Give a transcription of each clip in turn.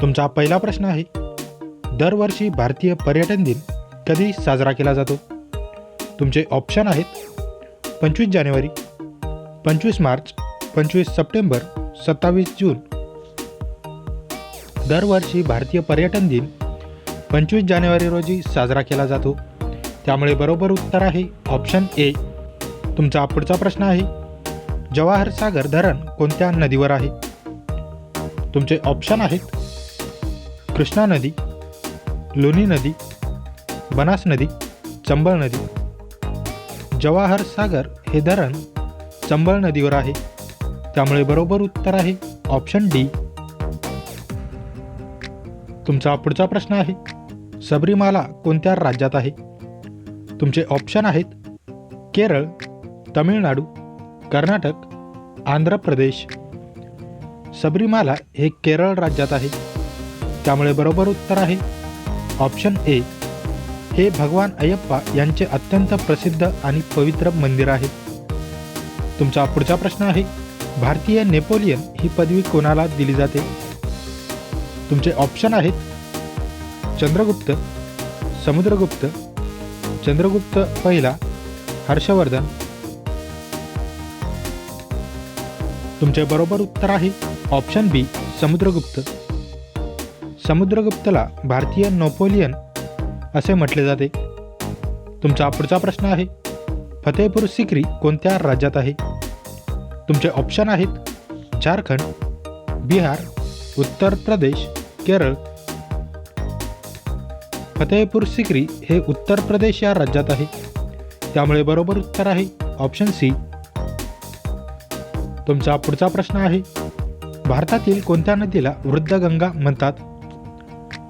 तुमचा पहिला प्रश्न आहे, दरवर्षी भारतीय पर्यटन दिन कधी साजरा केला जातो? तुमचे ऑप्शन आहेत 25 जानेवारी, 25 मार्च, 25 सप्टेंबर, 27 जून. दरवर्षी भारतीय पर्यटन दिन 25 जानेवारी रोजी साजरा केला जातो. त्यामुळे बरोबर उत्तर आहे ऑप्शन ए. तुमचा पुढचा प्रश्न आहे, जवाहर सागर धरण कोणत्या नदीवर आहे? तुमचे ऑप्शन आहेत कृष्णा नदी, लुनी नदी, बनास नदी, चंबळ नदी. जवाहर सागर हे धरण चंबळ नदीवर आहे. त्यामुळे बरोबर उत्तर आहे ऑप्शन डी. तुमचा पुढचा प्रश्न आहे, सबरीमाला कोणत्या राज्यात आहे? तुमचे ऑप्शन आहेत केरळ, तमिळनाडू, कर्नाटक, आंध्र प्रदेश. सबरीमाला हे केरळ राज्यात आहे. त्यामुळे बरोबर उत्तर आहे ऑप्शन ए. हे भगवान अय्यप्पा यांचे अत्यंत प्रसिद्ध आणि पवित्र मंदिर आहे. तुमचा पुढचा प्रश्न आहे, भारतीय नेपोलियन ही पदवी कोणाला दिली जाते? तुमचे ऑप्शन आहेत चंद्रगुप्त, समुद्रगुप्त, चंद्रगुप्त पहिला, हर्षवर्धन. तुमचे बरोबर उत्तर आहे ऑप्शन बी, समुद्रगुप्त. समुद्रगुप्तला भारतीय नेपोलियन असे म्हटले जाते. तुमचा पुढचा प्रश्न आहे, फतेहपूर सिक्री कोणत्या राज्यात आहे? तुमचे ऑप्शन आहेत झारखंड, बिहार, उत्तर प्रदेश, केरळ. फतेहपूर सिक्री हे उत्तर प्रदेश या राज्यात आहे. त्यामुळे बरोबर उत्तर आहे ऑप्शन सी. तुमचा पुढचा प्रश्न आहे, भारतातील कोणत्या नदीला वृद्धगंगा म्हणतात?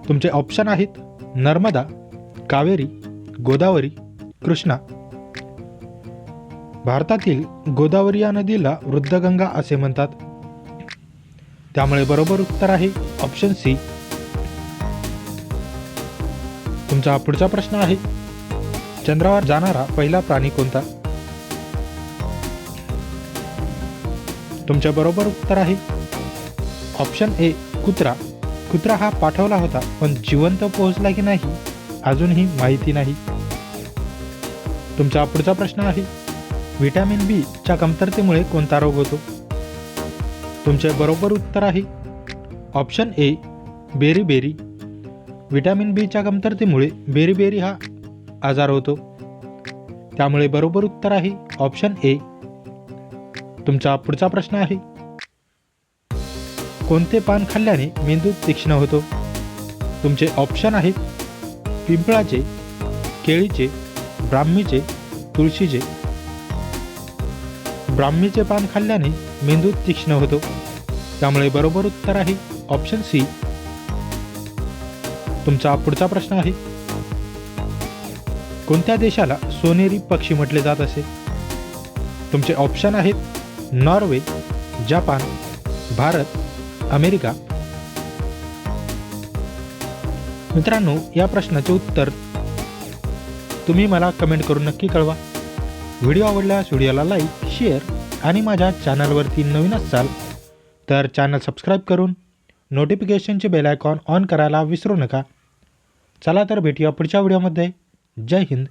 तुमचे ऑप्शन आहेत नर्मदा, कावेरी, गोदावरी, कृष्णा. भारतातील गोदावरी या नदीला वृद्धगंगा असे म्हणतात. त्यामुळे बरोबर उत्तर आहे ऑप्शन सी. तुमचा पुढचा प्रश्न आहे, चंद्रावर जाणारा पहिला प्राणी कोणता? तुमच्या बरोबर उत्तर आहे ऑप्शन ए, कुत्रा. कुत्रा हा पाठवला होता, पण जिवंत पोहोचला की नाही अजूनही माहिती नाही. तुमचा पुढचा प्रश्न आहे, व्हिटॅमिन बी च्या कमतरतेमुळे कोणता रोग होतो? तुमचे बरोबर उत्तर आहे ऑप्शन ए, बेरीबेरी. व्हिटॅमिन बी च्या कमतरतेमुळे बेरीबेरी हा आजार होतो. त्यामुळे बरोबर उत्तर आहे ऑप्शन ए. तुमचा पुढचा प्रश्न आहे, कोणते पान खाल्ल्याने मेंदू तीक्ष्ण होतो? तुमचे ऑप्शन आहेत पिंपळाचे, केळीचे, ब्राह्मीचे, तुळशीचे. ब्राह्मीचे पान खाल्ल्याने मेंदू तीक्ष्ण होतो. त्यामुळे बरोबर उत्तर आहे ऑप्शन सी. तुमचा पुढचा प्रश्न आहे, कोणत्या देशाला सोनेरी पक्षी म्हटले जात असे? तुमचे ऑप्शन आहेत नॉर्वे, जपान, भारत, अमेरिका. मित्रांनो, या प्रश्नाचे उत्तर तुम्ही मला कमेंट करून नक्की कळवा. व्हिडिओ आवडल्यास व्हिडिओला लाईक, शेअर आणि माझ्या चॅनलवरती नवीन असाल तर चॅनल सबस्क्राईब करून नोटिफिकेशनचे बेल आयकॉन ऑन करायला विसरू नका. चला तर भेटूया पुढच्या व्हिडिओमध्ये. जय हिंद.